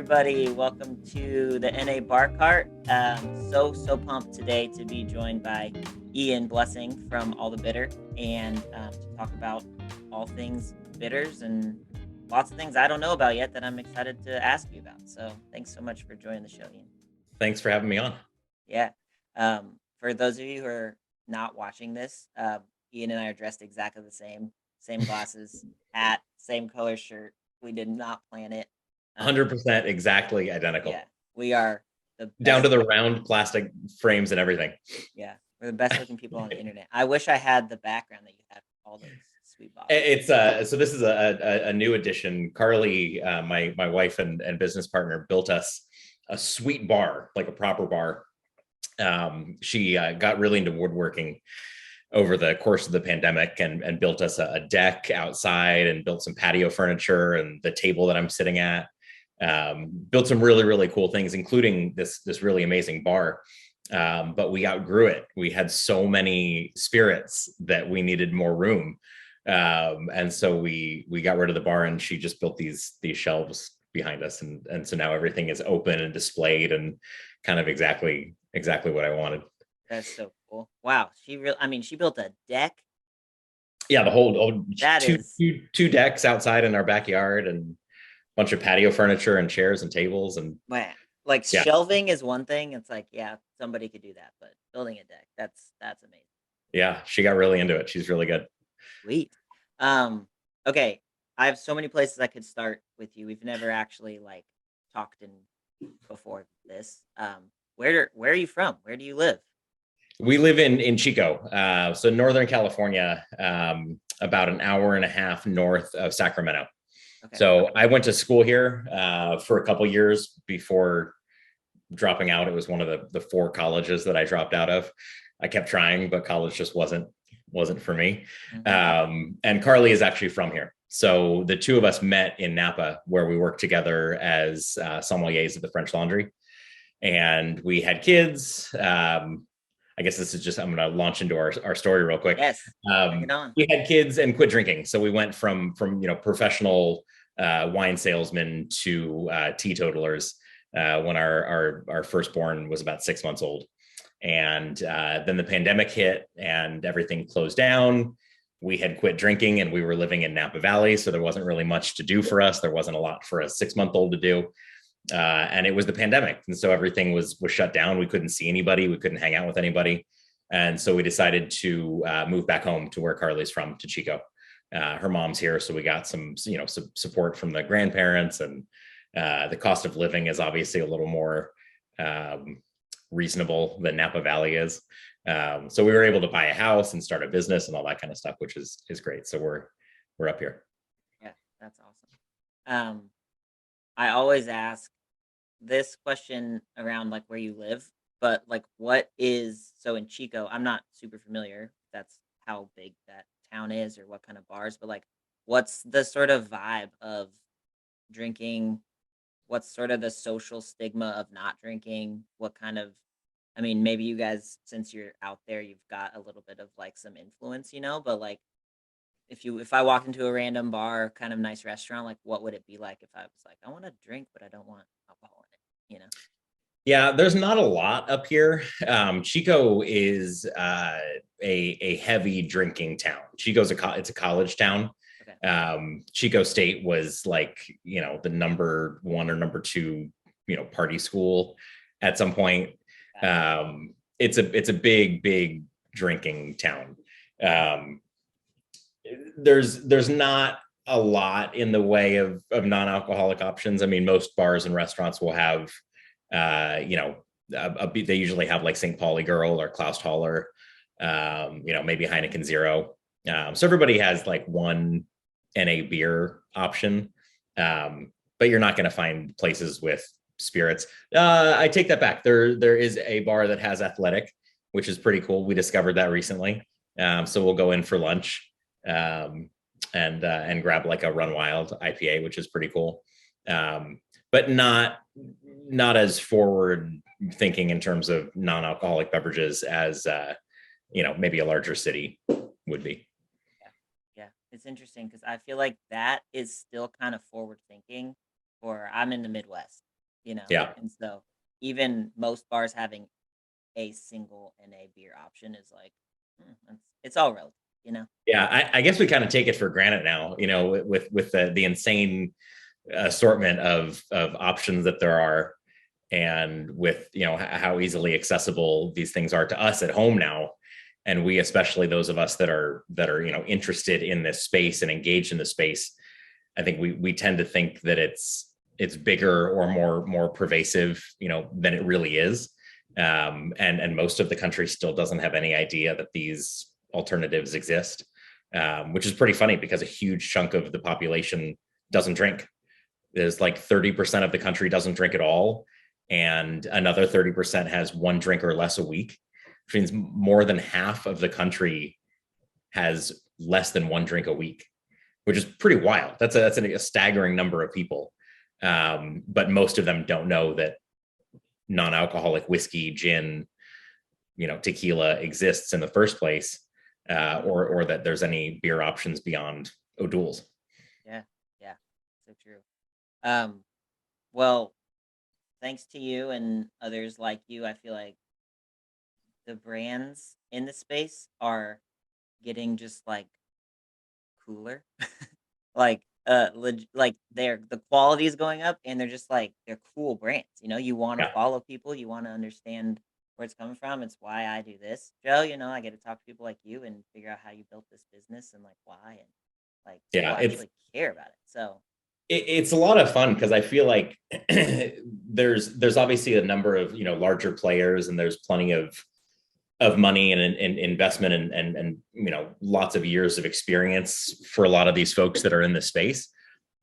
everybody. Welcome to the NA Bar Cart. So pumped today to be joined by Ian Blessing from All the Bitter and to talk about all things bitters and lots of things I don't know about yet that I'm excited to ask you about. So thanks so much for joining the show, Ian. Thanks for having me on. Yeah. For those of you who are not watching this, Ian and I are dressed exactly the same glasses, hat, same color shirt. We did not plan it. 100% exactly Yeah, identical. we are the Down best. to the round plastic frames and everything. Yeah, we're the best looking people on the internet. I wish I had the background that you have for all those sweet bottles. It's so this is a new addition. Carly, my wife and business partner, built us a sweet bar, like a proper bar. She got really into woodworking over the course of the pandemic and built us a deck outside and built some patio furniture and the table that I'm sitting at. Built some really cool things, including this really amazing bar. But we outgrew it. We had so many spirits that we needed more room. And so we got rid of the bar, and she just built these shelves behind us. And so now everything is open and displayed and kind of exactly what I wanted. That's so cool. Wow, she built a deck. Yeah, the whole That is two decks outside in our backyard and a bunch of patio furniture and chairs and tables and man. Like yeah. shelving is one thing. It's like, yeah, somebody could do that, but building a deck, that's amazing. Yeah, she got really into it. She's really good. Sweet. Okay. I have so many places I could start with you. We've never actually like talked in before this. Where are you from? Where do you live? We live in Chico, so Northern California, about an hour and a half north of Sacramento. Okay. So I went to school here for a couple years before dropping out. It was one of the four colleges that I dropped out of. I kept trying, but college just wasn't for me. And Carly is actually from here. So the two of us met in Napa, where we worked together as sommeliers at the French Laundry. And we had kids. I guess this is just, I'm going to launch into our story real quick. Yes. Bring it on. We had kids and quit drinking. So we went from professional wine salesmen to teetotalers when our firstborn was about 6 months old. And then the pandemic hit and everything closed down. We had quit drinking and we were living in Napa Valley. So there wasn't really much to do for us. There wasn't a lot for a 6-month-old to do. And it was the pandemic. And so everything was shut down. We couldn't see anybody. We couldn't hang out with anybody. And so we decided to move back home to where Carly's from, to Chico. Her mom's here. So we got some support from the grandparents, and the cost of living is obviously a little more reasonable than Napa Valley is. So we were able to buy a house and start a business and all that kind of stuff, which is great. So we're up here. Yeah, that's awesome. I always ask this question around like where you live, but like so in Chico, I'm not super familiar if that's how big that town is or what kind of bars, but like what's the sort of vibe of drinking? What's sort of the social stigma of not drinking? Maybe you guys, since you're out there, you've got a little bit of like some influence, but like if I walked into a random bar, kind of nice restaurant, like what would it be like if I was like, I want to drink, but I don't want alcohol in it, Yeah, there's not a lot up here. Chico is a heavy drinking town. It's a college town. Okay. Chico State was like, the number one or number two, party school at some point. It's a big drinking town. There's not a lot in the way of non-alcoholic options. I mean, most bars and restaurants will have, they usually have like St. Pauli Girl or Klaus Holler, maybe Heineken Zero. So everybody has like one NA beer option, but you're not going to find places with spirits. I take that back. There is a bar that has athletic, which is pretty cool. We discovered that recently. So we'll go in for lunch and grab like a Run Wild IPA, which is pretty cool. But not as forward thinking in terms of non-alcoholic beverages as maybe a larger city would be. Yeah, it's interesting because I feel like that is still kind of forward thinking. I'm in the Midwest, you know? Yeah. And so even most bars having a single NA beer option is like, it's all relative, you know? Yeah, I guess we kind of take it for granted now, with the insane assortment of options that there are, and with how easily accessible these things are to us at home now. And we, especially those of us that are interested in this space and engaged in the space, I think we tend to think that it's bigger or more pervasive, than it really is. And most of the country still doesn't have any idea that these alternatives exist, which is pretty funny because a huge chunk of the population doesn't drink. There's like 30% of the country doesn't drink at all, and another 30% has one drink or less a week, which means more than half of the country has less than one drink a week, which is pretty wild. That's a staggering number of people. But most of them don't know that non-alcoholic whiskey, gin, tequila exists in the first place, or that there's any beer options beyond O'Doul's. Yeah, yeah, so true. Um, well, thanks to you and others like you, I feel like the brands in the space are getting just like cooler. Like like the quality is going up and they're just like they're cool brands. You know, you want to Yeah, follow people, you want to understand where it's coming from. It's why I do this. Joe, I get to talk to people like you and figure out how you built this business and like why and like people yeah, actually care about it. So it's a lot of fun because I feel like there's obviously a number of larger players, and there's plenty of money and investment and lots of years of experience for a lot of these folks that are in this space.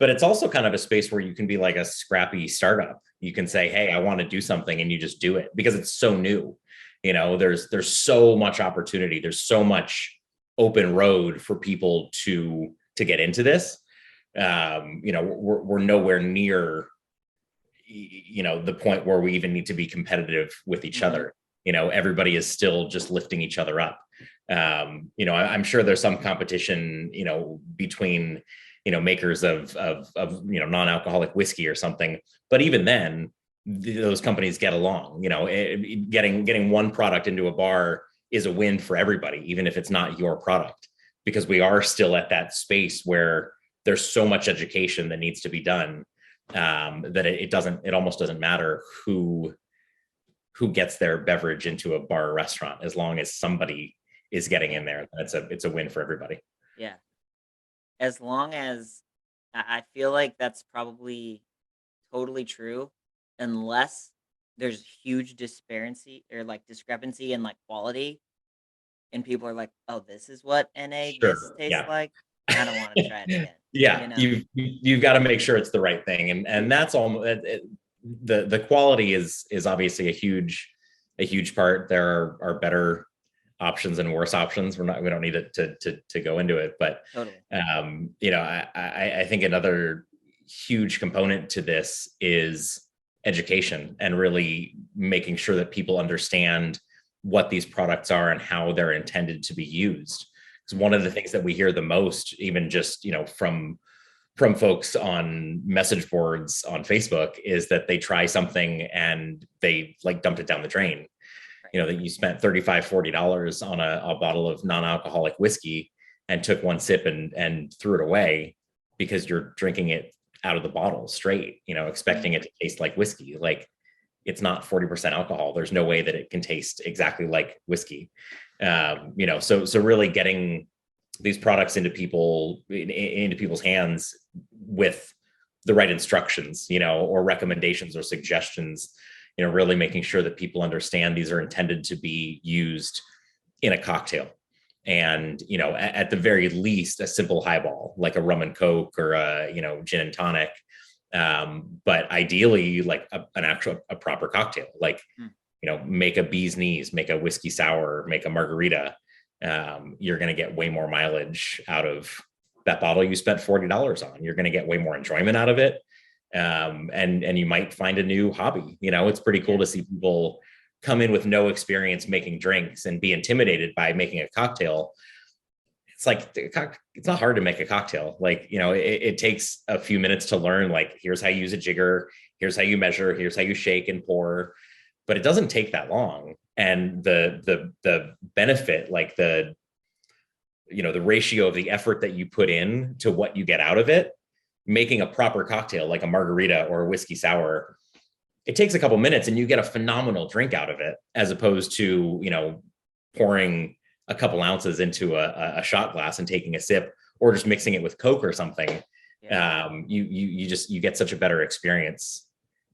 But it's also kind of a space where you can be like a scrappy startup. You can say, hey, I want to do something, and you just do it because it's so new. There's so much opportunity, there's so much open road for people to get into this. We're nowhere near the point where we even need to be competitive with each mhm, other. Everybody is still just lifting each other up. I'm sure there's some competition between makers of non-alcoholic whiskey or something, but even then those companies get along. Getting one product into a bar is a win for everybody, even if it's not your product, because we are still at that space where there's so much education that needs to be done, that it almost doesn't matter who gets their beverage into a bar or restaurant. As long as somebody is getting yeah, in there, it's a win for everybody. yeah. As long as I feel like that's probably totally true, unless there's huge disparity or like discrepancy in like quality, and people are like, "Oh, this is what NA this Sure. tastes Yeah. like." I don't want to try it again. Yeah, You know? you've got to make sure it's the right thing, and that's all. The quality is obviously a huge part. There are better options and worse options. We don't need it to go into it, but Totally. I think another huge component to this is education, and really making sure that people understand what these products are and how they're intended to be used. Because one Mhm. of the things that we hear the most, even just from folks on message boards on Facebook, is that they try something and they like dumped it down the drain. Right. That you spent $35-$40 on a bottle of non-alcoholic whiskey and took one sip and threw it away because you're drinking it out of the bottle straight, expecting Mhm. it to taste like whiskey. Like, it's not 40% alcohol. There's no way that it can taste exactly like whiskey. So really getting these products into people's hands with the right instructions, or recommendations or suggestions, really making sure that people understand these are intended to be used in a cocktail. And, at the very least, a simple highball, like a rum and coke or a, gin and tonic. But ideally, like a proper cocktail, like, Mm. make a bee's knees, make a whiskey sour, make a margarita. You're going to get way more mileage out of that bottle you spent $40 on. You're going to get way more enjoyment out of it. And you might find a new hobby. It's pretty cool Yeah. to see people come in with no experience making drinks and be intimidated by making a cocktail. It's like, it's not hard to make a cocktail. Like, it takes a few minutes to learn, like, here's how you use a jigger, Here's how you measure, here's how you shake and pour. But it doesn't take that long. And the benefit, like the ratio of the effort that you put in to what you get out of it, making a proper cocktail like a margarita or a whiskey sour, it takes a couple minutes and you get a phenomenal drink out of it, as opposed to, pouring a couple ounces into a shot glass and taking a sip, or just mixing it with Coke or something. Yeah. You get such a better experience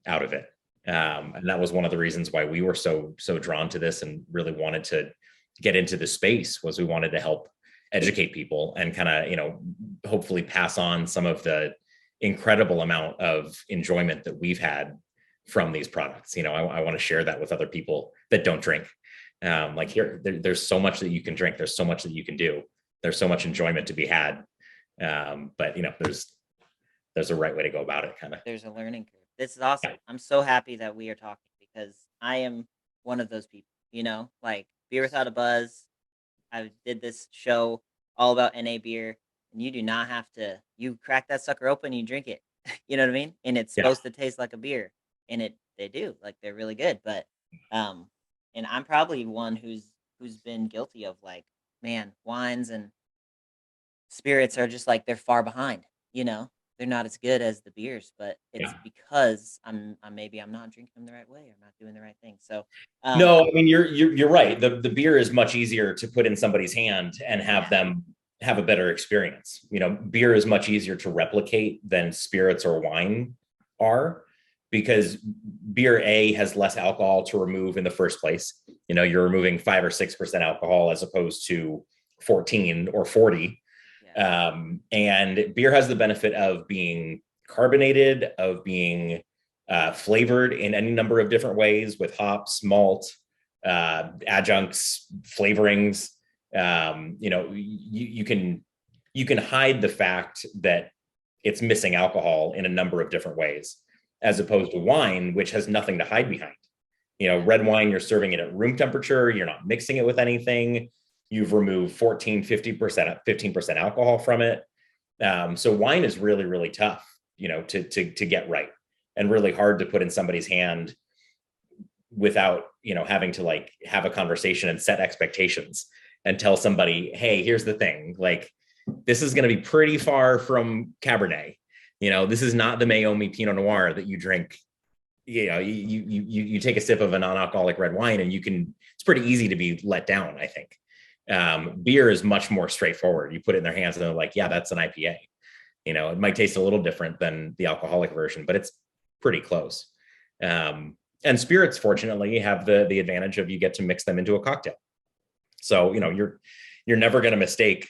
out of it. And that was one of the reasons why we were so drawn to this and really wanted to get into the space, was we wanted to help educate people and kind of, hopefully pass on some of the incredible amount of enjoyment that we've had from these products. I want to share that with other people that don't drink. Like there's so much that you can drink. There's so much that you can do. There's so much enjoyment to be had. But there's a right way to go about it, kind of. There's a learning curve. This is awesome. Yeah. I'm so happy that we are talking because I am one of those people, like Beer Without a Buzz. I did this show all about NA beer, and you do not have to, you crack that sucker open, you drink it. You know what I mean? And it's Yeah. supposed to taste like a beer. And they do, like they're really good. But um and I'm probably one who's been guilty of like, man, wines and spirits are just like they're far behind, you know? They're not as good as the beers, but it's Yeah. because I'm not drinking them the right way. I'm not doing the right thing. So, No, I mean, you're right. The beer is much easier to put in somebody's hand and have yeah, them have a better experience. Beer is much easier to replicate than spirits or wine are, because beer A has less alcohol to remove in the first place. You're removing 5 or 6% alcohol as opposed to 14 or 40. yeah, And beer has the benefit of being carbonated, of being flavored in any number of different ways with hops, malt, adjuncts, flavorings. You can hide the fact that it's missing alcohol in a number of different ways, as opposed to wine, which has nothing to hide behind. yeah, Red wine, you're serving it at room temperature. You're not mixing it with anything. You've removed 14, 50%, 15% alcohol from it. So wine is really, really tough, to get right, and really hard to put in somebody's hand without, having to like have a conversation and set expectations and tell somebody, hey, here's the thing, like, this is going to be pretty far from Cabernet. This is not the Meiomi Pinot Noir that you drink. You take a sip of a non-alcoholic red wine and it's pretty easy to be let down, I think. Beer is much more straightforward. You put it in their hands and they're like, yeah, that's an IPA. It might taste a little different than the alcoholic version, but it's pretty close. And spirits, fortunately, have the advantage of you get to mix them into a cocktail. So, you're never going to mistake,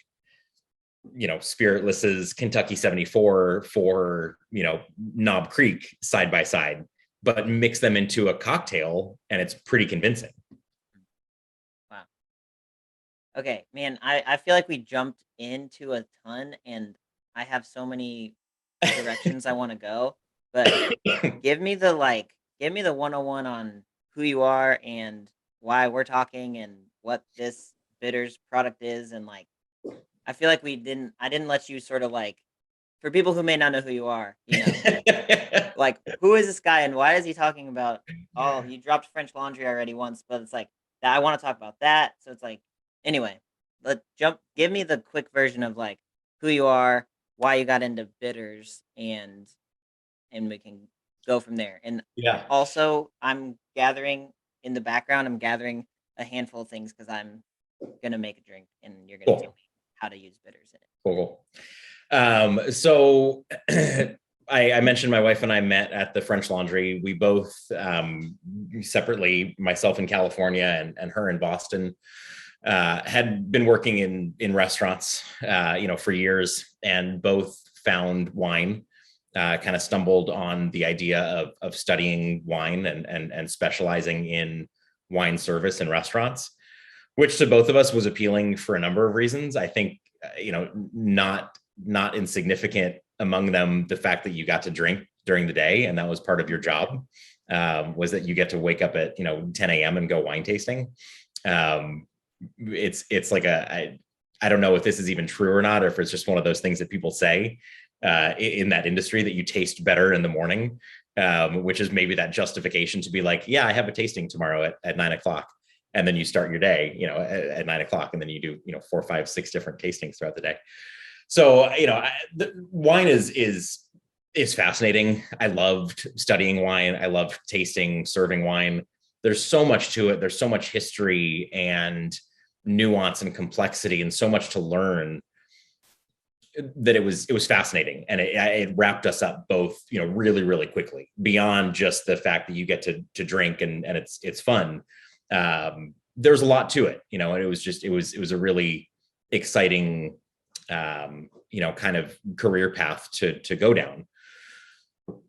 Spiritless's Kentucky 74 for, Knob Creek side by side, but mix them into a cocktail and it's pretty convincing. wow. Okay, man, I feel like we jumped into a ton, and I have so many directions I want to go. But give me the 101 on who you are and why we're talking and what this bitters product is, and like I feel like I didn't let you sort of like, for people who may not know who you are, like who is this guy and why is he talking about, oh, you dropped French Laundry already once, but it's like that I want to talk about that. So it's like, anyway, give me the quick version of like who you are, why you got into bitters, and we can go from there. And Yeah. also, I'm gathering in the background, I'm gathering a handful of things because I'm gonna make a drink, and you're gonna tell Cool. me how to use bitters in it. Cool. So I mentioned my wife and I met at the French Laundry. We both separately, myself in California and her in Boston, had been working in restaurants, for years, and both found wine. Kind of stumbled on the idea of studying wine and specializing in wine service in restaurants, which to both of us was appealing for a number of reasons. I think, not insignificant among them, the fact that you got to drink during the day, and that was part of your job, was that you get to wake up at 10 a.m. and go wine tasting. It's like I don't know if this is even true or not, or if it's just one of those things that people say, in that industry, that you taste better in the morning, which is maybe that justification to be like, yeah, I have a tasting tomorrow at 9 o'clock. And then you start your day, at 9 o'clock, and then you do, 4, 5, 6 different tastings throughout the day. So, the wine is fascinating. I loved studying wine. I loved tasting, serving wine. There's so much to it. There's so much history and nuance and complexity, and so much to learn, that it was fascinating, and it wrapped us up both, really, really quickly, beyond just the fact that you get to drink, and it's fun. There's a lot to it, and it was a really exciting, kind of career path to go down.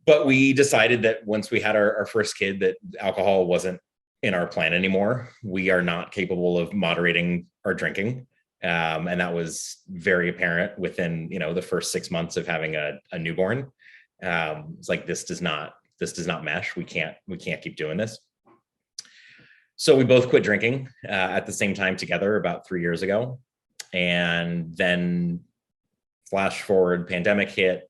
But we decided that once we had our first kid, that alcohol wasn't in our plan anymore. We are not capable of moderating our drinking. And that was very apparent within, the first 6 months of having a newborn. It's like, this does not mesh. We can't keep doing this. So we both quit drinking at the same time together about 3 years ago. And then flash forward, pandemic hit.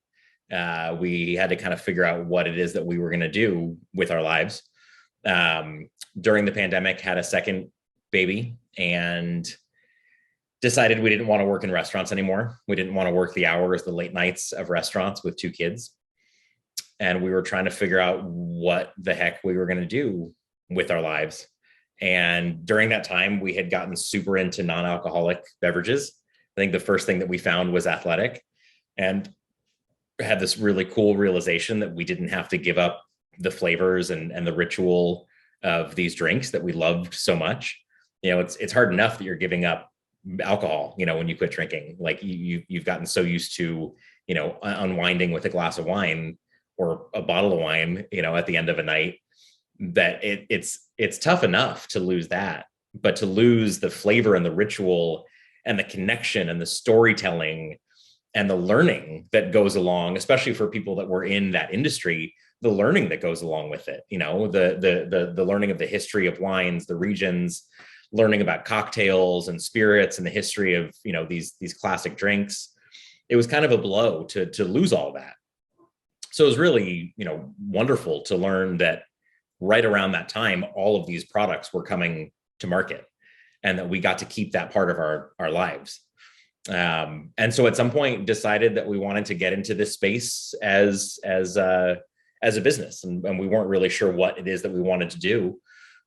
We had to kind of figure out what it is that we were going to do with our lives. During the pandemic, had a second baby, and decided we didn't want to work in restaurants anymore. We didn't want to work the hours, the late nights of restaurants with 2 kids. And we were trying to figure out what the heck we were going to do with our lives. And during that time, we had gotten super into non-alcoholic beverages. I think the first thing that we found was athletic, and had this really cool realization that we didn't have to give up the flavors and the ritual of these drinks that we loved so much. It's hard enough that you're giving up alcohol, when you quit drinking. Like, you've gotten so used to, unwinding with a glass of wine or a bottle of wine, at the end of a night, that it's tough enough to lose that. But to lose the flavor and the ritual and the connection and the storytelling and the learning that goes along, especially for people that were in that industry, the learning that goes along with it, the learning of the history of wines, the regions, learning about cocktails and spirits and the history of, these classic drinks. It was kind of a blow to lose all that. So it was really, wonderful to learn that right around that time, all of these products were coming to market, and that we got to keep that part of our lives. And so at some point decided that we wanted to get into this space as a business, and we weren't really sure what it is that we wanted to do,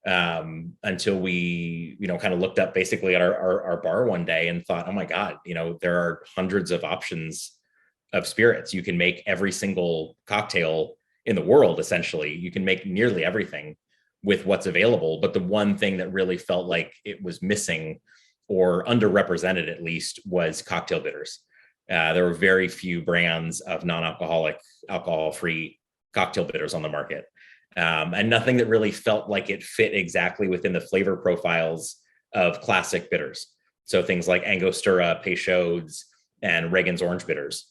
until we, kind of looked up basically at our bar one day and thought, oh my God, there are hundreds of options of spirits. You can make every single cocktail in the world. Essentially, you can make nearly everything with what's available. But the one thing that really felt like it was missing, or underrepresented at least, was cocktail bitters. There were very few brands of non-alcoholic, alcohol-free cocktail bitters on the market. And nothing that really felt like it fit exactly within the flavor profiles of classic bitters. So things like Angostura, Peychaud's, and Reagan's orange bitters,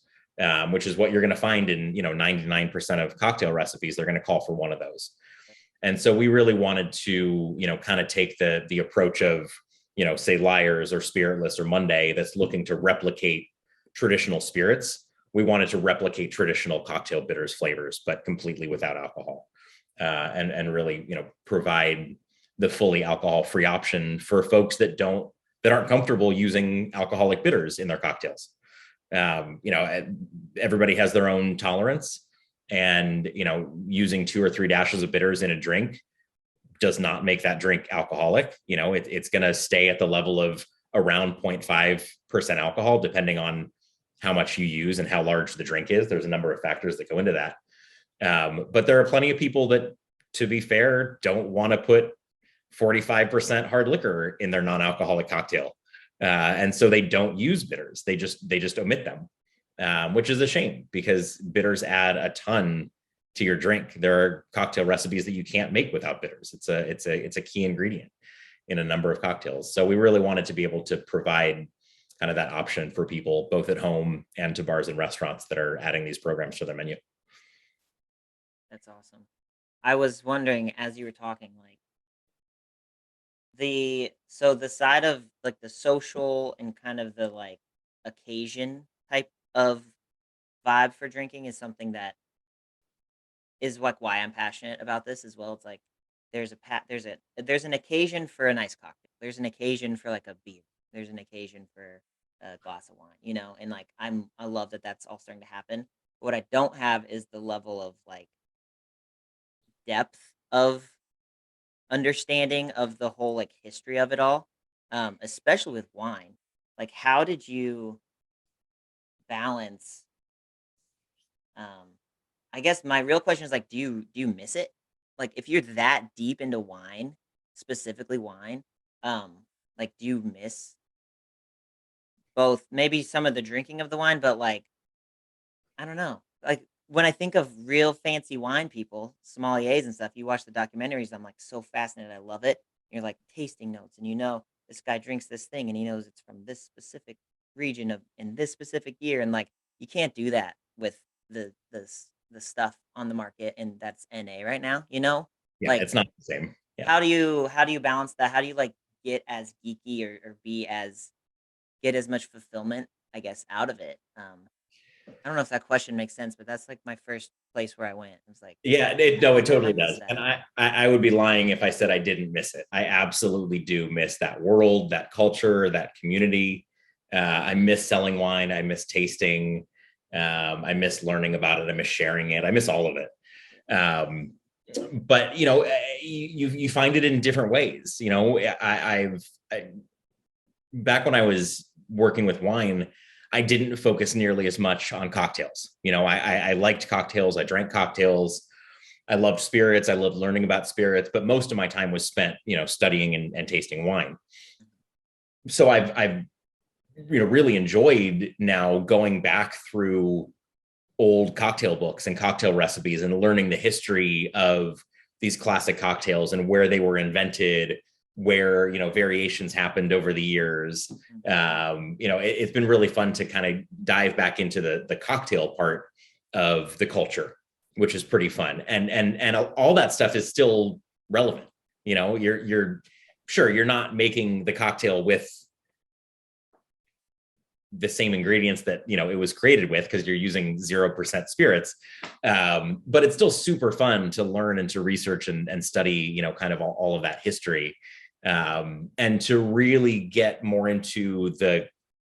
which is what you're going to find in 99% of cocktail recipes. They're going to call for one of those. And so we really wanted to kind of take the approach of say Lyre's or Spiritless or Monday, that's looking to replicate traditional spirits. We wanted to replicate traditional cocktail bitters flavors, but completely without alcohol. And really, provide the fully alcohol-free option for folks that aren't comfortable using alcoholic bitters in their cocktails. Everybody has their own tolerance, and using 2 or 3 dashes of bitters in a drink does not make that drink alcoholic. It's going to stay at the level of around 0.5% alcohol, depending on how much you use and how large the drink is. There's a number of factors that go into that. But there are plenty of people that, to be fair, don't want to put 45% hard liquor in their non-alcoholic cocktail. And so they don't use bitters. They just omit them, which is a shame, because bitters add a ton to your drink. There are cocktail recipes that you can't make without bitters. It's a key ingredient in a number of cocktails. So we really wanted to be able to provide kind of that option for people, both at home and to bars and restaurants that are adding these programs to their menu. That's awesome. I was wondering, as you were talking, like, the side of like the social and kind of the like occasion type of vibe for drinking is something that is like why I'm passionate about this as well. It's like there's an occasion for a nice cocktail. There's an occasion for like a beer. There's an occasion for a glass of wine, you know, and like I love that that's all starting to happen. What I don't have is the level of like depth of understanding of the whole like history of it all, especially with wine. Like, how did you balance um I guess my real question is like, do you miss it? Like, if you're that deep into wine, specifically wine, um, like, do you miss both maybe some of the drinking of the wine, but like, I don't know. Like, when I think of real fancy wine people, sommeliers and stuff, you watch the documentaries, I'm like so fascinated. I love it. You're like tasting notes, and you know this guy drinks this thing, and he knows it's from this specific region of in this specific year, and like you can't do that with the stuff on the market, and that's NA right now. You know, Yeah, like it's not the same. Yeah. how do you balance that? How do you like get as geeky or get as much fulfillment, I guess, out of it? I don't know if that question makes sense, but that's like my first place where I went. It was like, Yeah, I no, it I totally miss does. that. And I would be lying if I said I didn't miss it. I absolutely do miss that world, that culture, that community. I miss selling wine. I miss tasting. I miss learning about it. I miss sharing it. I miss all of it. But you know, you find it in different ways. You know, back when I was working with wine, I didn't focus nearly as much on cocktails. You know, I liked cocktails. I drank cocktails. I loved spirits. I loved learning about spirits, but most of my time was spent, you know, studying and tasting wine. So I've, you know, really enjoyed now going back through old cocktail books and cocktail recipes and learning the history of these classic cocktails and where they were invented, where, you know, variations happened over the years. Mhm. You know, it's been really fun to kind of dive back into the cocktail part of the culture, which is pretty fun. And all that stuff is still relevant. You know, you're sure you're not making the cocktail with the same ingredients that, you know, it was created with, because you're using 0% spirits, but it's still super fun to learn and to research and study, you know, kind of all of that history, and to really get more into the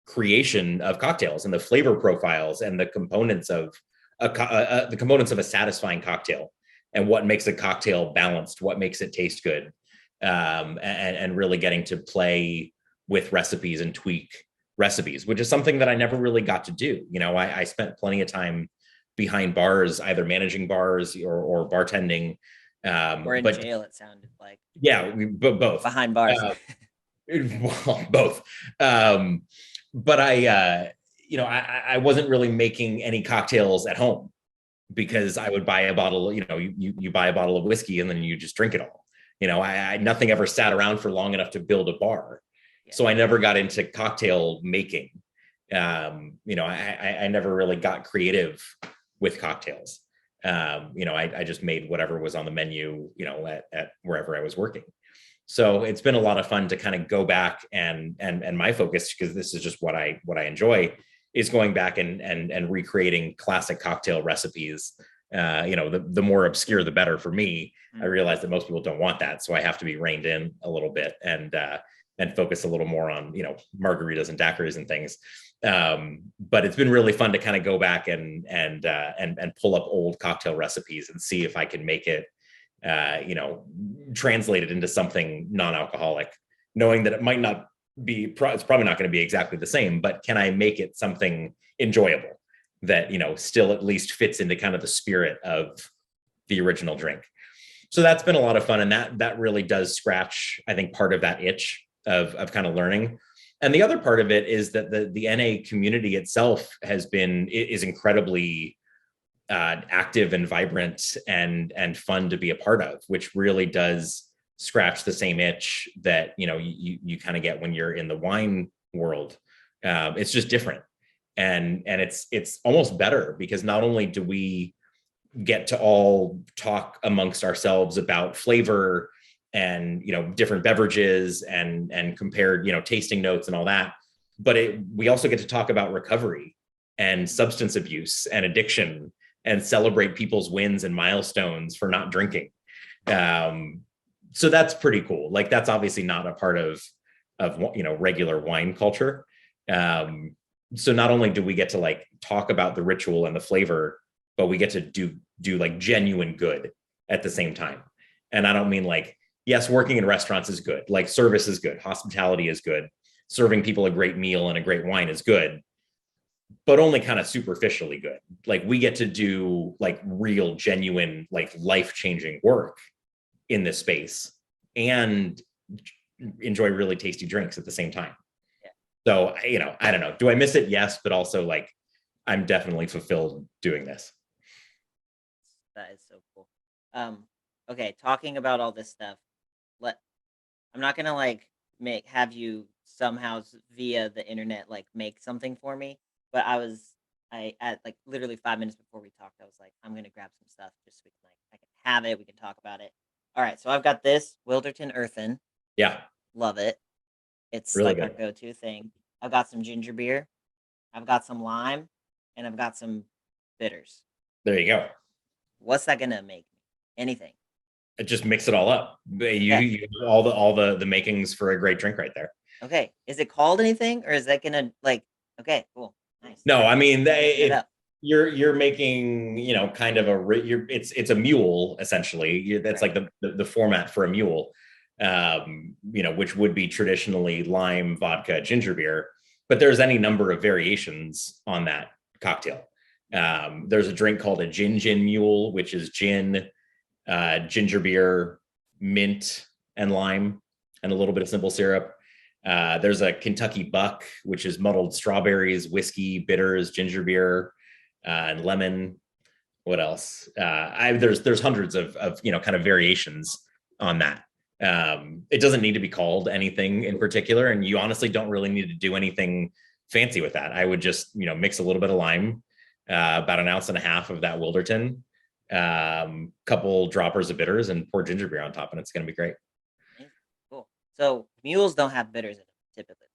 creation of cocktails and the flavor profiles and the components of the components of a satisfying cocktail, and what makes a cocktail balanced, what makes it taste good, and really getting to play with recipes and tweak recipes, which is something that I never really got to do. You know, I spent plenty of time behind bars, either managing bars or bartending. Or in But jail, it sounded like yeah, both. behind bars. Uh, well, both. Um, but you know, I wasn't really making any cocktails at home, because I would buy a bottle. You know, you buy a bottle of whiskey and then you just drink it all. You know, nothing ever sat around for long enough to build a bar, Yeah. so I never got into cocktail making. You know, I never really got creative with cocktails. You know, I just made whatever was on the menu, you know, at wherever I was working. So it's been a lot of fun to kind of go back and my focus, because this is just what I enjoy, is going back and recreating classic cocktail recipes. You know, the more obscure the better for me. I realize that most people don't want that, so I have to be reined in a little bit and focus a little more on, you know, margaritas and daiquiris and things. But it's been really fun to kind of go back and pull up old cocktail recipes and see if I can make it, you know, translate it into something non-alcoholic, knowing that it might not be, it's probably not going to be exactly the same, but can I make it something enjoyable that, you know, still at least fits into kind of the spirit of the original drink. So that's been a lot of fun, and that really does scratch, I think, part of that itch of kind of learning. And the other part of it is that the NA community itself is incredibly active and vibrant and fun to be a part of, which really does scratch the same itch that, you know, you kind of get when you're in the wine world. It's just different, and it's almost better, because not only do we get to all talk amongst ourselves about flavor and, you know, different beverages and compared, you know, tasting notes and all that, but we also get to talk about recovery and substance abuse and addiction and celebrate people's wins and milestones for not drinking. Um, so that's pretty cool. Like that's obviously not a part of regular wine culture. Um, so not only do we get to like talk about the ritual and the flavor, but we get to do like genuine good at the same time. And I don't mean like, yes, working in restaurants is good, like service is good, hospitality is good, serving people a great meal and a great wine is good, but only kind of superficially good. Like we get to do like real, genuine, like life-changing work in this space and enjoy really tasty drinks at the same time. Yeah. So, I don't know. Do I miss it? Yes, but also like I'm definitely fulfilled doing this. That is so cool. Okay, talking about all this stuff, let I'm not gonna like have you somehow via the internet like make something for me, but I at like literally 5 minutes before we talked, I was like, I'm gonna grab some stuff just so we can like I can have it, we can talk about it. All right, so I've got this Wilderton Earthen, Yeah, love it. It's really like our good. go-to thing. I've got some ginger beer, I've got some lime, and I've got some bitters. There you go. What's that gonna make me? Anything. Just mix it all up. Okay. You all the makings for a great drink right there. Okay. Is it called anything or is that gonna like okay, cool. Nice. No, I mean Mixing it if up. you're making kind of it's a mule essentially. That's Right. like the format for a mule, which would be traditionally lime, vodka, ginger beer. But there's any number of variations on that cocktail. There's a drink called a gin mule, which is gin, ginger beer, mint, and lime, and a little bit of simple syrup. There's a Kentucky Buck, which is muddled strawberries, whiskey, bitters, ginger beer, and lemon. What else? There's hundreds of kind of variations on that. It doesn't need to be called anything in particular, and you honestly don't really need to do anything fancy with that. I would just mix a little bit of lime, about an ounce and a half of that Wilderton, couple droppers of bitters, and pour ginger beer on top, and it's going to be great. Amazing. Cool. So mules don't have bitters in them typically.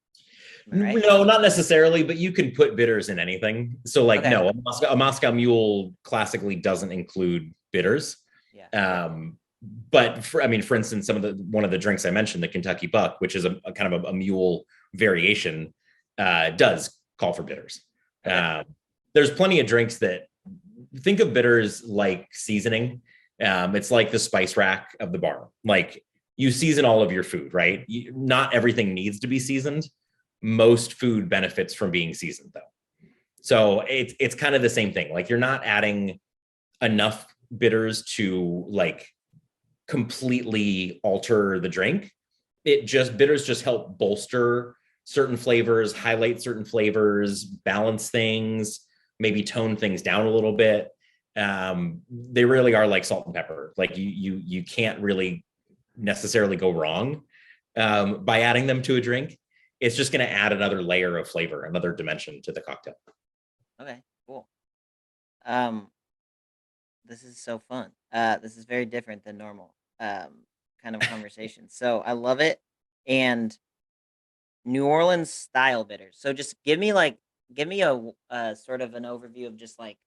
Am I right? No, not necessarily, but you can put bitters in anything. So, like, Okay. no, a Moscow Mule classically doesn't include bitters. Yeah. But for instance, one of the drinks I mentioned, the Kentucky Buck, which is a kind of a mule variation, does call for bitters. Okay. There's plenty of drinks that think of bitters like seasoning. It's like the spice rack of the bar. Like you season all of your food, right? Not everything needs to be seasoned. Most food benefits from being seasoned, though. So it's kind of the same thing. Like you're not adding enough bitters to like completely alter the drink. Bitters just help bolster certain flavors, highlight certain flavors, balance things, maybe tone things down a little bit. They really are like salt and pepper. Like you can't really necessarily go wrong by adding them to a drink. It's just going to add another layer of flavor, another dimension to the cocktail. Okay. Cool. This is so fun. This is very different than normal kind of conversation. So I love it. And New Orleans style bitters. So just give me a sort of an overview of just like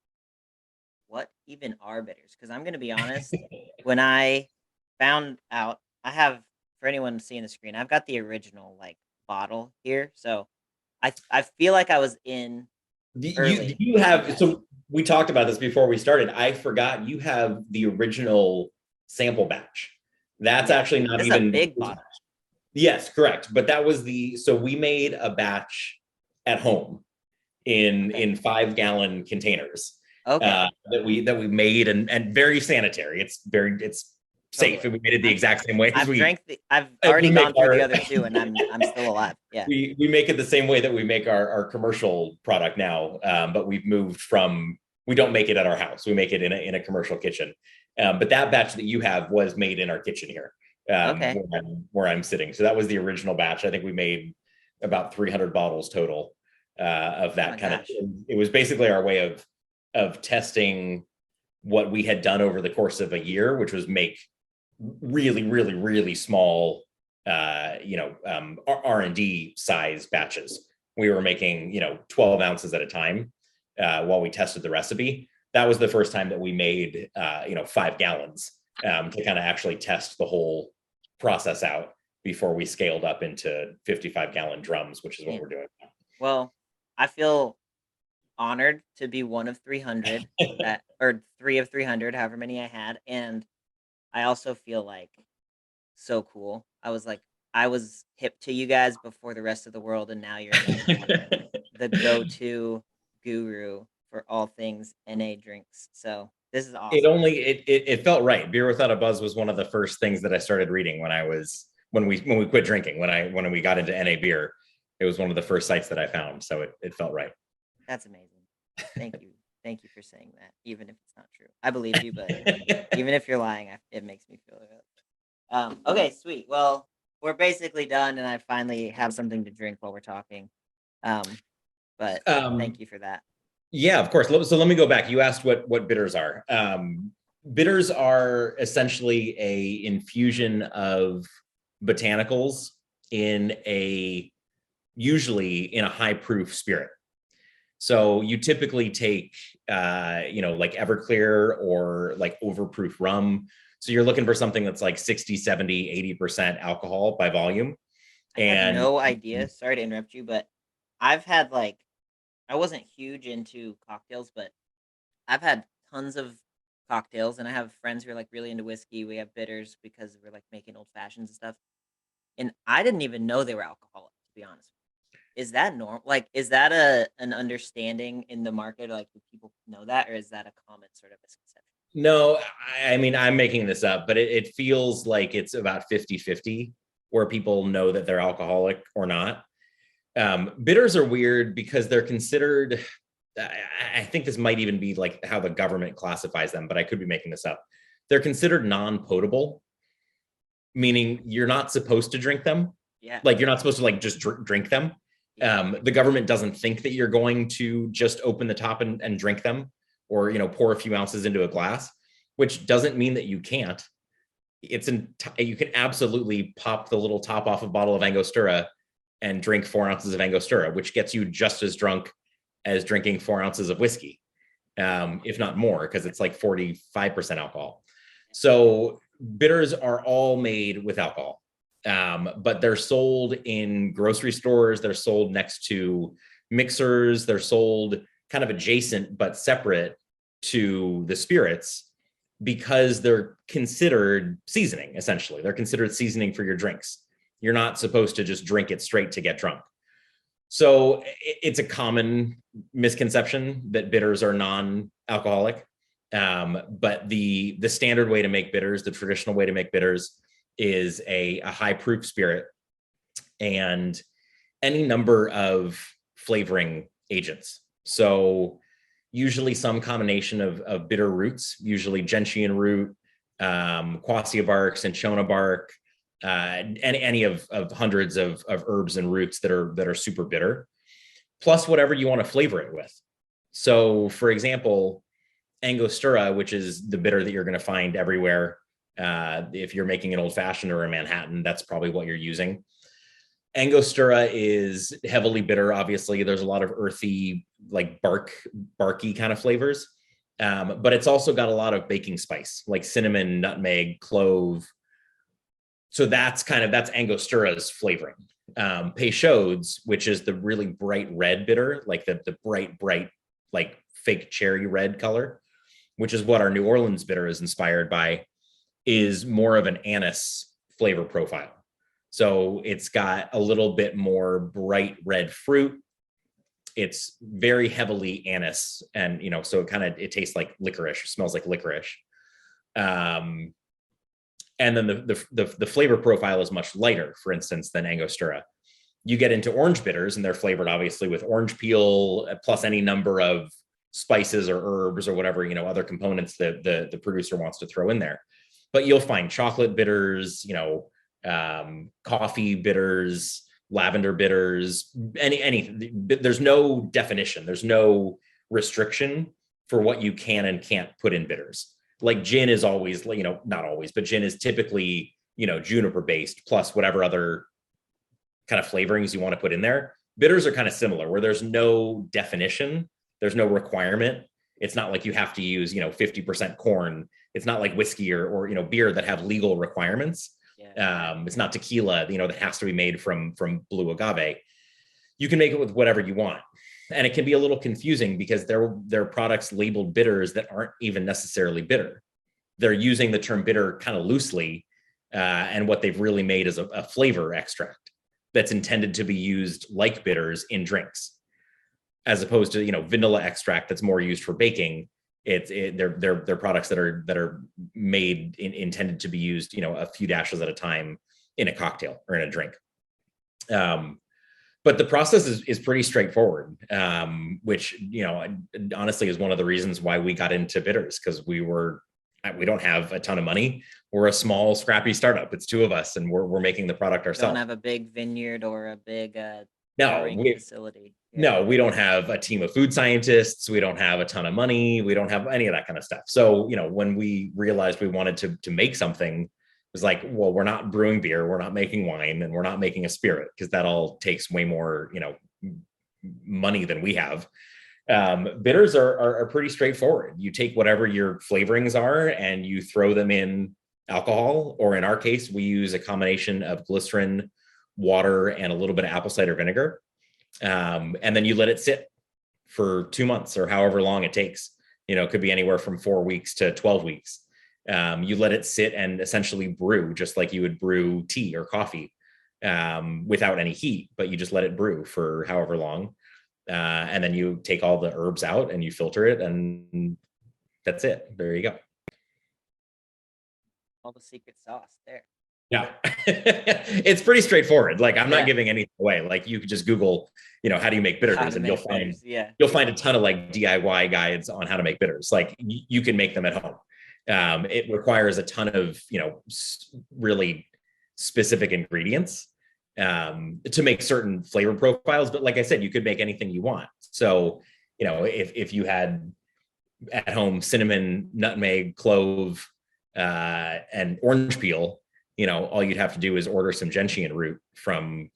what even are bitters? Because I'm gonna be honest, when I found out, I have for anyone seeing the screen, I've got the original like bottle here. So I feel like I was in early You with you have, guys. so we talked about this before we started. I forgot you have the original sample batch. That's Yeah, actually not this is a even, big bottle. yes, correct. But that was so we made a batch at home in Okay. 5-gallon containers, Okay. that we made, and very sanitary. It's safe, Totally. and we made it the exact same way I've as already we make gone through the our other two and I'm still alive. Yeah. we make it the same way that we make our commercial product now. But we don't make it at our house. We make it in a commercial kitchen. But that batch that you have was made in our kitchen here, Okay. where I'm sitting. So that was the original batch. I think we made about 300 bottles total, of Oh my that kind of. gosh. It was basically our way of testing what we had done over the course of a year, which was make really, really, really small, R&D size batches. We were making 12 ounces at a time, while we tested the recipe. That was the first time that we made 5 gallons to kind of actually test the whole process out before we scaled up into 55-gallon drums, which is what Yeah. we're doing. Well, I feel honored to be one of 300 that, or 3 of 300, however many I had, and I also feel like so cool. I was hip to you guys before the rest of the world, and now you're making me the go-to guru for all things NA drinks. So this is awesome. It felt right. Beer Without a Buzz was one of the first things that I started reading when we quit drinking, when we got into NA beer. It was one of the first sites that I found, so it felt right. That's amazing. Thank you. Thank you for saying that, even if it's not true. I believe you, but even if you're lying, it makes me feel good. Okay, sweet. Well, we're basically done, and I finally have something to drink while we're talking. But thank you for that. Yeah, of course. So let me go back. You asked what bitters are. Bitters are essentially a infusion of botanicals usually in a high proof spirit. So you typically take, like Everclear or like overproof rum. So you're looking for something that's like 60, 70, 80% alcohol by volume. I had no idea. Sorry to interrupt you, but I've had I wasn't huge into cocktails, but I've had tons of cocktails, and I have friends who are really into whiskey. We have bitters because we're making old fashions and stuff. And I didn't even know they were alcoholic, to be honest. Is that normal? Is that an understanding in the market? Do people know that, or is that a common sort of misconception? No, I mean, I'm making this up, but it feels like it's about 50-50 where people know that they're alcoholic or not. Bitters are weird because they're considered, I think this might even be like how the government classifies them, but I could be making this up. They're considered non-potable, meaning you're not supposed to drink them. Yeah. You're not supposed to just drink them. The government doesn't think that you're going to just open the top and drink them, or pour a few ounces into a glass, which doesn't mean that you can't. You can absolutely pop the little top off a bottle of Angostura and drink 4 ounces of Angostura, which gets you just as drunk as drinking 4 ounces of whiskey, if not more, because it's like 45% alcohol. So bitters are all made with alcohol, but they're sold in grocery stores. They're sold next to mixers. They're sold kind of adjacent but separate to the spirits because they're considered seasoning, essentially. They're considered seasoning for your drinks. You're not supposed to just drink it straight to get drunk. So it's a common misconception that bitters are non-alcoholic. But the standard way to make bitters, the traditional way to make bitters, is a high proof spirit and any number of flavoring agents. So usually some combination of bitter roots, usually gentian root, quassia bark, cinchona bark, any of hundreds of herbs and roots that are super bitter, plus whatever you want to flavor it with. So for example, Angostura, which is the bitter that you're going to find everywhere. If you're making an old fashioned or a Manhattan, that's probably what you're using. Angostura is heavily bitter. Obviously, there's a lot of earthy, barky kind of flavors, but it's also got a lot of baking spice, like cinnamon, nutmeg, clove. So that's Angostura's flavoring. Peychaud's, which is the really bright red bitter, like the bright, like fake cherry red color, which is what our New Orleans bitter is inspired by, is more of an anise flavor profile. So it's got a little bit more bright red fruit. It's very heavily anise, and so it tastes like licorice, smells like licorice. And then the flavor profile is much lighter, for instance, than Angostura. You get into orange bitters, and they're flavored obviously with orange peel plus any number of spices or herbs or whatever other components that the producer wants to throw in there. But you'll find chocolate bitters, coffee bitters, lavender bitters, anything. There's no definition. There's no restriction for what you can and can't put in bitters. Like gin is always, not always, but gin is typically, juniper based plus whatever other kind of flavorings you want to put in there. Bitters are kind of similar, where there's no definition There's no requirement. It's not like you have to use, 50% corn. It's not like whiskey or beer that have legal requirements. Yeah. It's not tequila, that has to be made from blue agave. You can make it with whatever you want. And it can be a little confusing because there are products labeled bitters that aren't even necessarily bitter. They're using the term bitter kind of loosely. And what they've really made is a flavor extract that's intended to be used like bitters in drinks, as opposed to vanilla extract that's more used for baking. They're products that are made intended to be used a few dashes at a time in a cocktail or in a drink. But the process is pretty straightforward, which honestly is one of the reasons why we got into bitters, because we don't have a ton of money. We're a small, scrappy startup. It's two of us, and we're making the product ourselves. Don't have a big vineyard or a big no, facility. Yeah. No, we don't have a team of food scientists. We don't have a ton of money. We don't have any of that kind of stuff. So, when we realized we wanted to make something, it was like, well, we're not brewing beer, we're not making wine, and we're not making a spirit, because that all takes way more, money than we have. Bitters are pretty straightforward. You take whatever your flavorings are and you throw them in alcohol, or in our case, we use a combination of glycerin, water, and a little bit of apple cider vinegar. And then you let it sit for 2 months or however long it takes. It could be anywhere from 4 weeks to 12 weeks. You let it sit and essentially brew just like you would brew tea or coffee, without any heat, but you just let it brew for however long. And then you take all the herbs out and you filter it, and that's it. There you go. All the secret sauce there. Yeah. It's pretty straightforward. Like, I'm not giving anything away. Like, you could just Google, how do you make bitters, and you'll find a ton of like DIY guides on how to make bitters. Like, you can make them at home. It requires a ton of, really specific ingredients to make certain flavor profiles. But like I said, you could make anything you want. So, if you had at home cinnamon, nutmeg, clove, and orange peel, all you'd have to do is order some gentian root from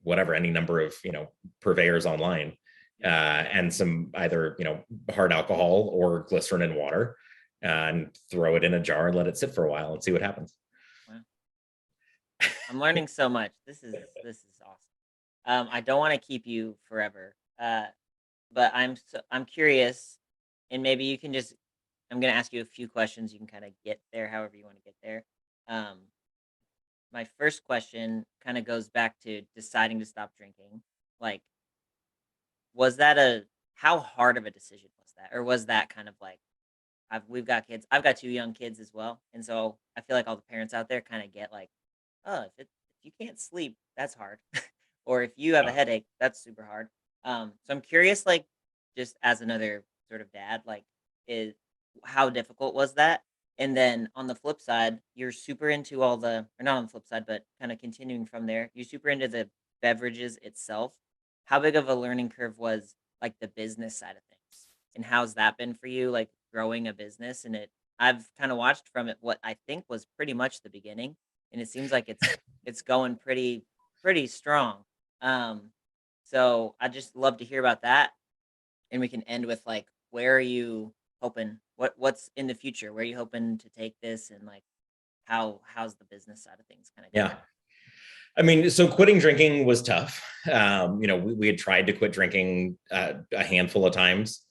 any number of, purveyors online, and some either, hard alcohol or glycerin and water, and throw it in a jar and let it sit for a while and see what happens. Wow. I'm learning so much. This is awesome. I don't want to keep you forever, but I'm curious, and maybe you can just. I'm going to ask you a few questions. You can kind of get there however you want to get there. My first question kind of goes back to deciding to stop drinking. Like, was that how hard of a decision was that, or was that kind of like, we've got kids. I've got 2 young kids as well, and so I feel like all the parents out there kind of get like, oh, if you can't sleep, that's hard, or if you have a headache, that's super hard. So I'm curious, like, just as another sort of dad, like, is how difficult was that? And then on the flip side, you're super into or not on the flip side, but kind of continuing from there, you're super into the beverages itself. How big of a learning curve was like the business side of things? And how's that been for you, like growing a business? And I've kind of watched from it what I think was pretty much the beginning, and it seems like it's going pretty strong. So I just love to hear about that, and we can end with like, where are you hoping? What's in the future? Where are you hoping to take this, and like how's the business side of things kind of going? Yeah. I mean, so quitting drinking was tough. We had tried to quit drinking a handful of times.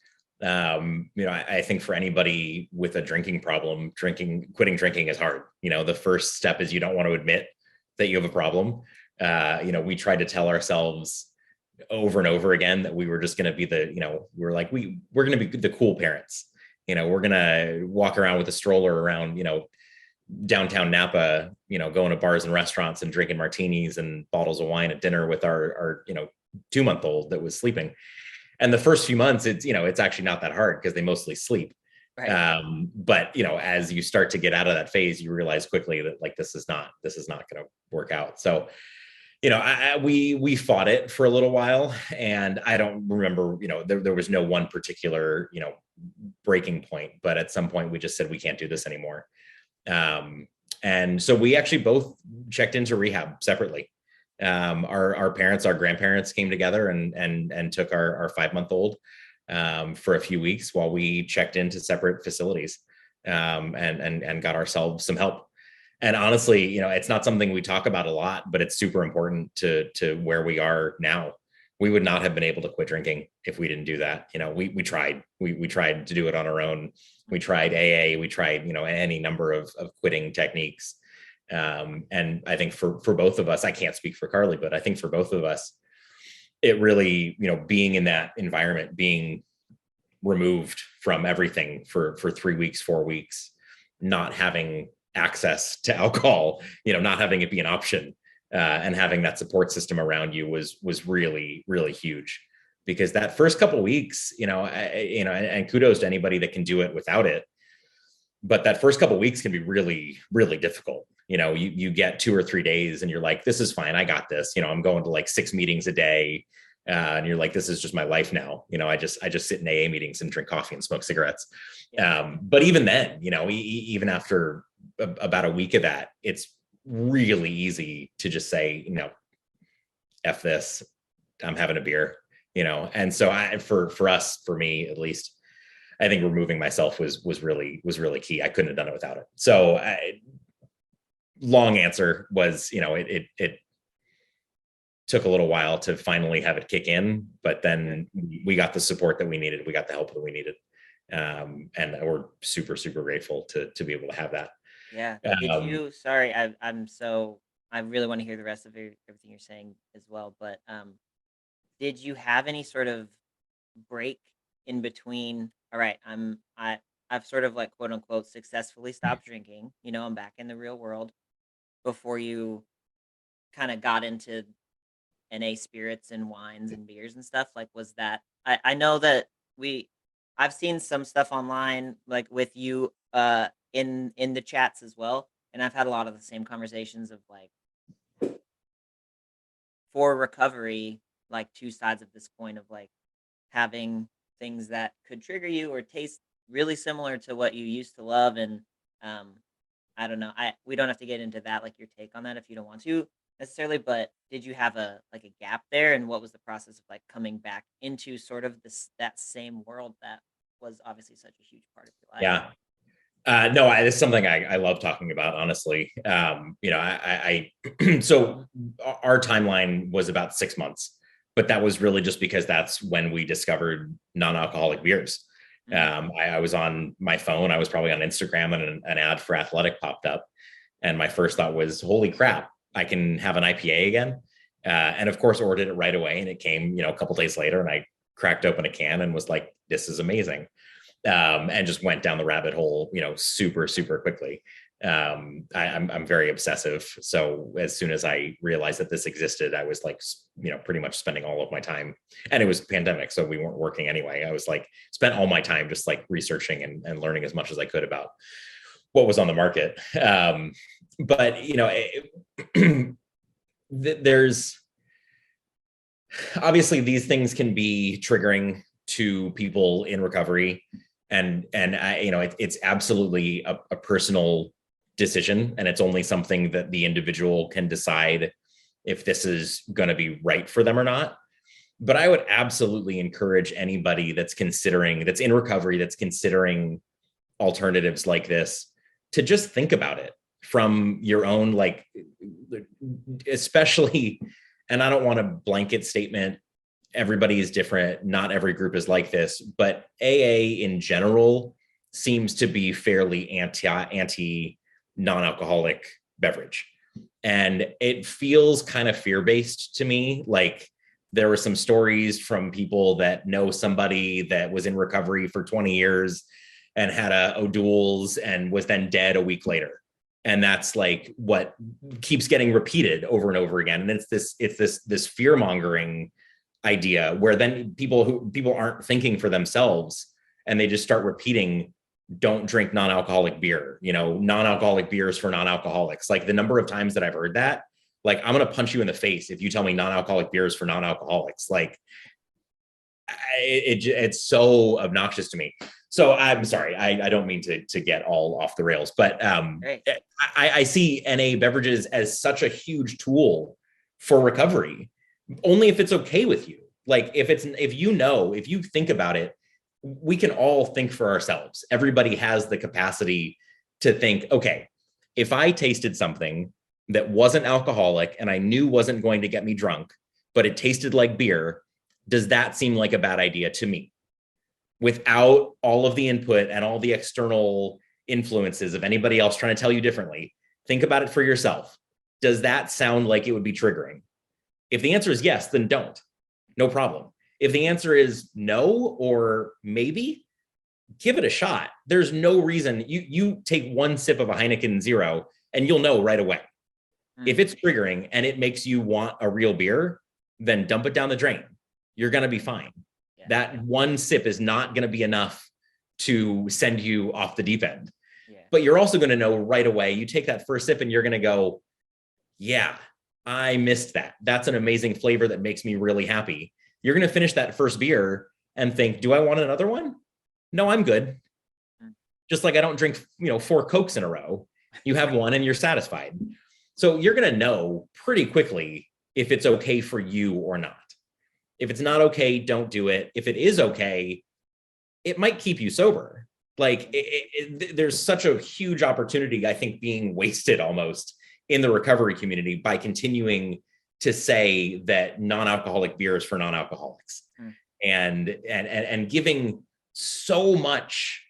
I think for anybody with a drinking problem, quitting drinking is hard. The first step is you don't want to admit that you have a problem. We tried to tell ourselves over and over again that we were just going to be we're going to be the cool parents. We're going to walk around with a stroller around, downtown Napa, going to bars and restaurants and drinking martinis and bottles of wine at dinner with our 2-month-old that was sleeping. And the first few months, it's actually not that hard because they mostly sleep. Right. But as you start to get out of that phase, you realize quickly that like, this is not going to work out. So, we fought it for a little while, and I don't remember, there was no one particular, breaking point, but at some point we just said, we can't do this anymore. And so we actually both checked into rehab separately. Our grandparents came together and took our 5-month-old. for a few weeks while we checked into separate facilities, and got ourselves some help. And honestly, it's not something we talk about a lot, but it's super important to where we are now. We would not have been able to quit drinking if we didn't do that. We tried. We tried to do it on our own. We tried AA. We tried, any number of quitting techniques. And I think for both of us, I can't speak for Carly, but I think for both of us, it really, being in that environment, being removed from everything for 3 weeks, 4 weeks, not having access to alcohol, not having it be an option, and having that support system around you was really, really huge. Because that first couple of weeks, and kudos to anybody that can do it without it, but that first couple of weeks can be really, really difficult. You get 2 or 3 days and you're like, this is fine, I got this. I'm going to like 6 meetings a day, and you're like, this is just my life now. I just sit in AA meetings and drink coffee and smoke cigarettes. But even then, even after about a week of that, it's really easy to just say, F this, I'm having a beer, And so for me, at least, I think removing myself was really key. I couldn't have done it without it. So long answer was, it took a little while to finally have it kick in, but then we got the support that we needed. We got the help that we needed. And we're super, super grateful to be able to have that. Yeah. Sorry, I really want to hear the rest of everything you're saying as well, but did you have any sort of break in between? All right, I've sort of like quote unquote successfully stopped drinking, I'm back in the real world, before you kind of got into NA spirits and wines and beers and stuff? Like, was that, I know that I've seen some stuff online, like with you, in the chats as well, and I've had a lot of the same conversations of like, for recovery, like two sides of this coin of like having things that could trigger you or taste really similar to what you used to love. And I don't know, we don't have to get into that, like your take on that, if you don't want to necessarily, but did you have a gap there, and what was the process of like coming back into sort of that same world that was obviously such a huge part of your life? Yeah. No, it's something I love talking about, honestly. So our timeline was about 6 months, but that was really just because that's when we discovered non-alcoholic beers. I was on my phone. I was probably on Instagram, and an ad for Athletic popped up. And my first thought was, holy crap, I can have an IPA again. And of course, ordered it right away. And it came, a couple days later, and I cracked open a can and was like, this is amazing. And just went down the rabbit hole, super, super quickly. I'm very obsessive. So as soon as I realized that this existed, I was like, pretty much spending all of my time, and it was pandemic, so we weren't working anyway. I was like, spent all my time just like researching and learning as much as I could about what was on the market. But, there's obviously these things can be triggering to people in recovery. And it's absolutely a personal decision, and it's only something that the individual can decide if this is going to be right for them or not. But I would absolutely encourage anybody that's in recovery, that's considering alternatives like this, to just think about it from your own, like, especially, and I don't want a blanket statement, everybody is different, not every group is like this, but AA in general seems to be fairly anti non-alcoholic beverage. And it feels kind of fear-based to me. Like, there were some stories from people that know somebody that was in recovery for 20 years and had a O'Doul's and was then dead a week later. And that's like what keeps getting repeated over and over again. And it's this fear-mongering idea where then people aren't thinking for themselves, and they just start repeating, don't drink non-alcoholic beer, non-alcoholic beers for non-alcoholics. Like, the number of times that I've heard that, like, I'm going to punch you in the face if you tell me non-alcoholic beers for non-alcoholics. Like, it's so obnoxious to me. So I'm sorry, I don't mean to get all off the rails, but I see NA beverages as such a huge tool for recovery, only if it's okay with you. Like if you think about it, we can all think for ourselves. Everybody has the capacity to think, okay, if I tasted something that wasn't alcoholic and I knew wasn't going to get me drunk, but it tasted like beer, does that seem like a bad idea to me? Without all of the input and all the external influences of anybody else trying to tell you differently, think about it for yourself. Does that sound like it would be triggering? If the answer is yes, then don't. No problem. If the answer is no or maybe, give it a shot. There's no reason. You take one sip of a Heineken Zero and you'll know right away. If it's triggering and it makes you want a real beer, then dump it down the drain. You're going to be fine. Yeah. That one sip is not going to be enough to send you off the deep end. Yeah. But you're also going to know right away. You take that first sip and you're going to go, yeah, I missed that. That's an amazing flavor that makes me really happy. You're going to finish that first beer and think, do I want another one? No, I'm good. Just like I don't drink, 4 Cokes in a row. You have one and you're satisfied. So you're going to know pretty quickly if it's okay for you or not. If it's not okay, don't do it. If it is okay, it might keep you sober. Like there's such a huge opportunity, I think, being wasted almost in the recovery community by continuing to say that non-alcoholic beer is for non-alcoholics and giving so much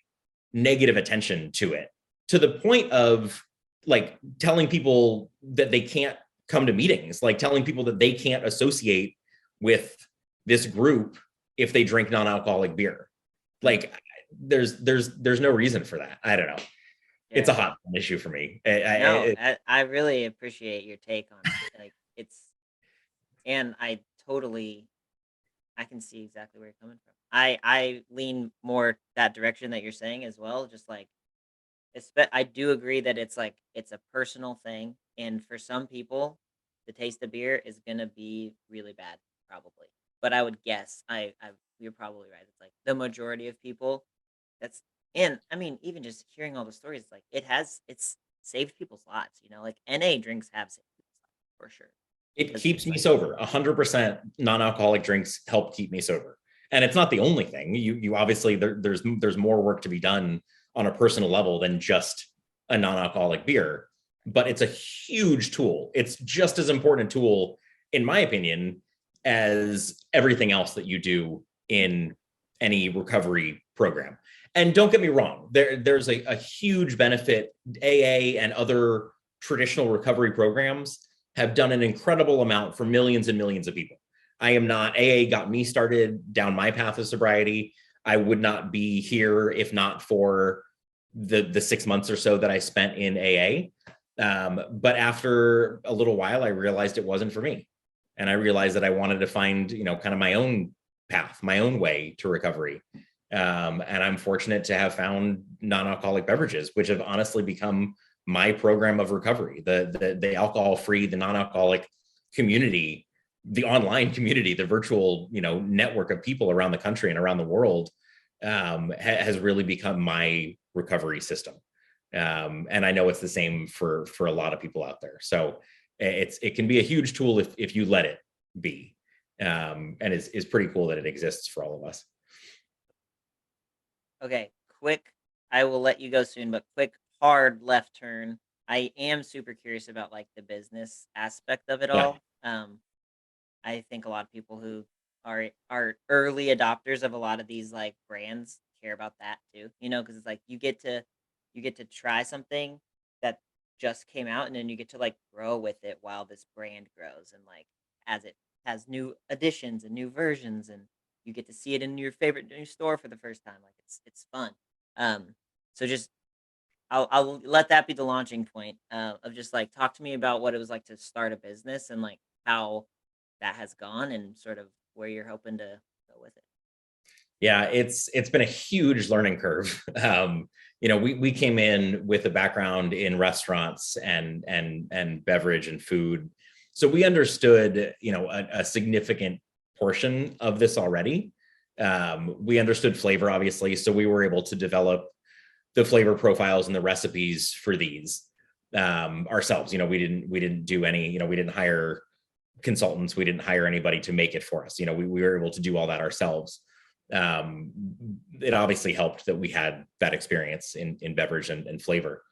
negative attention to it, to the point of like telling people that they can't come to meetings, like telling people that they can't associate with this group if they drink non-alcoholic beer. Like there's no reason for that. I don't know. Yeah. It's a hot issue for me. I really appreciate your take on it. Like and I can see exactly where you're coming from. I lean more that direction that you're saying as well. Just like, I do agree that it's a personal thing, and for some people, the taste of beer is gonna be really bad, probably. But I would guess, you're probably right. It's like the majority of people. And I mean, even just hearing all the stories, like it's saved people's lives. Like NA drinks have saved people's lives for sure. It keeps me sober. 100% non-alcoholic drinks help keep me sober. And it's not the only thing. You obviously there's more work to be done on a personal level than just a non-alcoholic beer, but it's a huge tool. It's just as important a tool, in my opinion, as everything else that you do in any recovery program. And don't get me wrong, there's a huge benefit. AA and other traditional recovery programs have done an incredible amount for millions and millions of people. AA got me started down my path of sobriety. I would not be here if not for the 6 months or so that I spent in AA. But after a little while, I realized it wasn't for me. And I realized that I wanted to find, kind of my own path, my own way to recovery. And I'm fortunate to have found non-alcoholic beverages, which have honestly become my program of recovery. The alcohol-free, the non-alcoholic community, the online community, the virtual, network of people around the country and around the world has really become my recovery system. And I know it's the same for a lot of people out there. So it can be a huge tool if you let it be. And is pretty cool that it exists for all of us. Okay, I will let you go soon, but quick, hard left turn. I am super curious about like the business aspect of it all. I think a lot of people who are early adopters of a lot of these like brands care about that too, because it's like you get to try something that just came out, and then you get to like grow with it while this brand grows, and like as it has new additions and new versions, and you get to see it in your favorite new store for the first time. Like it's fun. So just I'll let that be the launching point of just like talk to me about what it was like to start a business and like how that has gone and sort of where you're hoping to go with it. Yeah, it's been a huge learning curve. We came in with a background in restaurants and beverage and food, so we understood a significant portion of this already. We understood flavor, obviously, so we were able to develop the flavor profiles and the recipes for these ourselves. We didn't do any. We didn't hire consultants. We didn't hire anybody to make it for us. We were able to do all that ourselves. um, it obviously helped that we had that experience in beverage and flavor.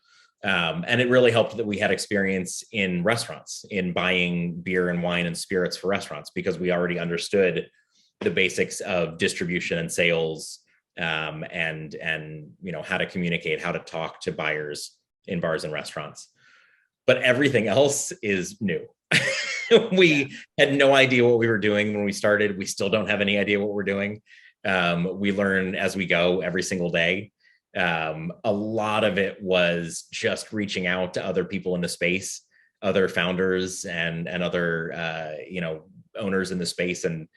And it really helped that we had experience in restaurants, in buying beer and wine and spirits for restaurants, because we already understood the basics of distribution and sales, and how to communicate, how to talk to buyers in bars and restaurants. But everything else is new. We had no idea what we were doing when we started. We still don't have any idea what we're doing. We learn as we go every single day. A lot of it was just reaching out to other people in the space, other founders and other owners in the space, and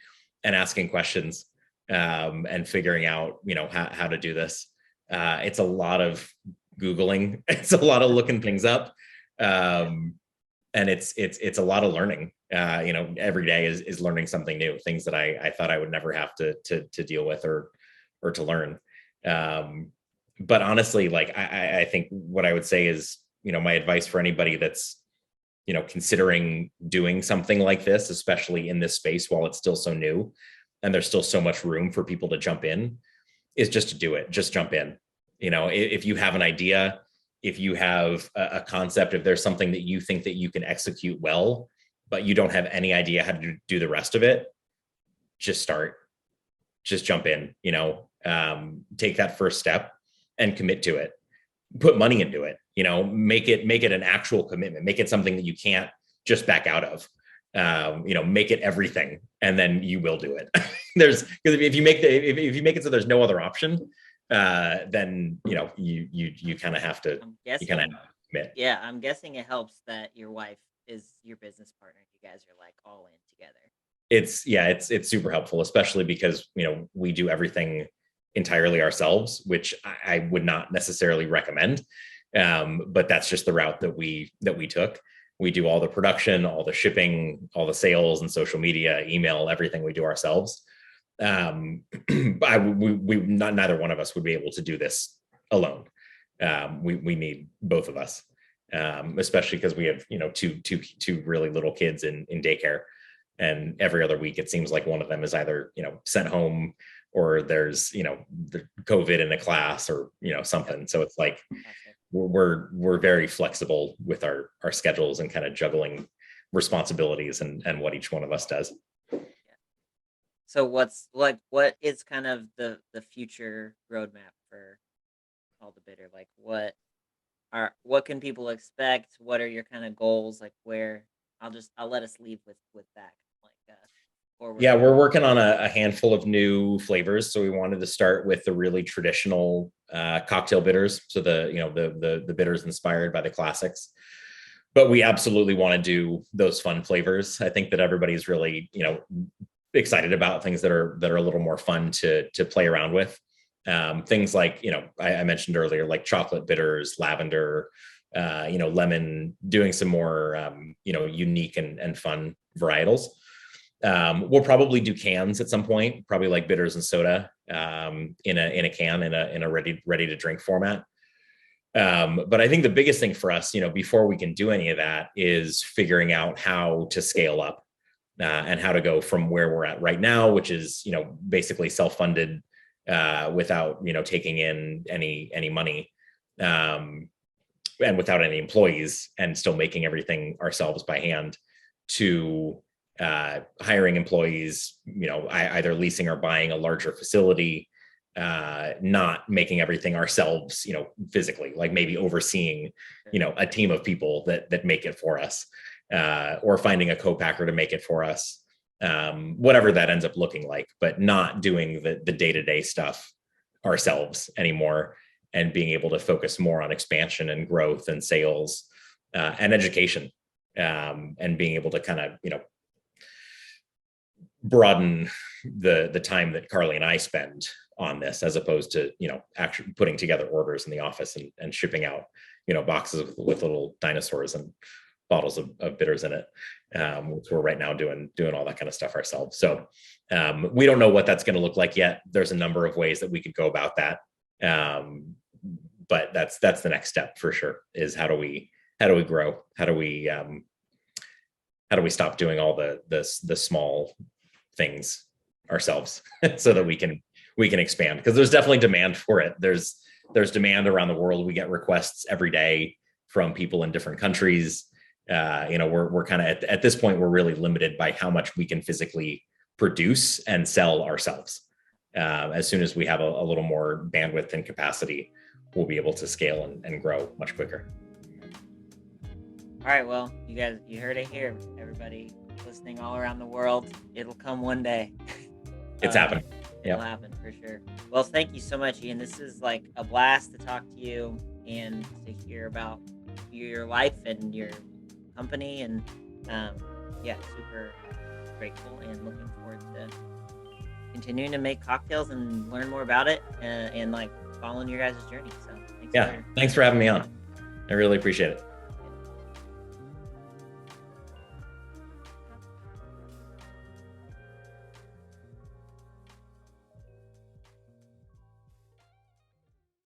asking questions, and figuring out how to do this. It's a lot of Googling. It's a lot of looking things up. And it's a lot of learning. Every day is learning something new, things that I thought I would never have to deal with or to learn. But honestly, like I think what I would say is, my advice for anybody that's, considering doing something like this, especially in this space while it's still so new and there's still so much room for people to jump in, is just to do it. Just jump in. If you have an idea, if you have a concept, if there's something that you think that you can execute well, but you don't have any idea how to do the rest of it, just start. Just jump in. Take that first step and commit to it. Put money into it. Make it an actual commitment. Make it something that you can't just back out of. Make it everything, and then you will do it. Because if you make it so there's no other option, then you kind of have to. You kind of commit. Yeah, I'm guessing it helps that your wife is your business partner. You guys are like all in together. It's super helpful, especially because we do everything entirely ourselves, which I would not necessarily recommend. But that's just the route that we took. We do all the production, all the shipping, all the sales and social media, email, everything we do ourselves. Neither one of us would be able to do this alone. We need both of us, especially because we have two really little kids in daycare, and every other week it seems like one of them is either sent home, or there's the COVID in the class, or something. So it's like we're very flexible with our schedules and kind of juggling responsibilities and what each one of us does. So what is kind of the future roadmap for All the Bitter? Like what can people expect? What are your kind of goals? Like where I'll let us leave with that. Like forward. Yeah, we're working on a handful of new flavors. So we wanted to start with the really traditional cocktail bitters. So the bitters inspired by the classics. But we absolutely want to do those fun flavors. I think that everybody's really, excited about things that are a little more fun to play around with. Things like, I mentioned earlier, like chocolate bitters, lavender, lemon, doing some more, unique and fun varietals. We'll probably do cans at some point, probably like bitters and soda, in a can, in a ready to drink format. But I think the biggest thing for us, before we can do any of that, is figuring out how to scale up, and how to go from where we're at right now, which is, basically self-funded, without, taking in any money, and without any employees, and still making everything ourselves by hand, to hiring employees, either leasing or buying a larger facility, not making everything ourselves, physically, like maybe overseeing, a team of people that make it for us, or finding a co-packer to make it for us, whatever that ends up looking like, but not doing the day-to-day stuff ourselves anymore, and being able to focus more on expansion and growth and sales, and education, and being able to kind of, broaden the time that Carly and I spend on this, as opposed to, actually putting together orders in the office and shipping out, boxes with little dinosaurs and bottles of bitters in it. Which we're right now doing all that kind of stuff ourselves. So we don't know what that's going to look like yet. There's a number of ways that we could go about that. But that's the next step for sure, is how do we grow? How do we how do we stop doing all the small things ourselves so that we can expand, because there's definitely demand for it. There's demand around the world. We get requests every day from people in different countries. We're kind of at this point, we're really limited by how much we can physically produce and sell ourselves. As soon as we have a little more bandwidth and capacity, we'll be able to scale and grow much quicker. All right, well, you guys, you heard it here, everybody listening all around the world. It'll come one day. It's happening. It'll happen for sure. Well, thank you so much, Ian. This is like a blast to talk to you and to hear about your life and your company, and super grateful and looking forward to continuing to make cocktails and learn more about it, and like following your guys' journey. So thanks for having me on. I really appreciate it.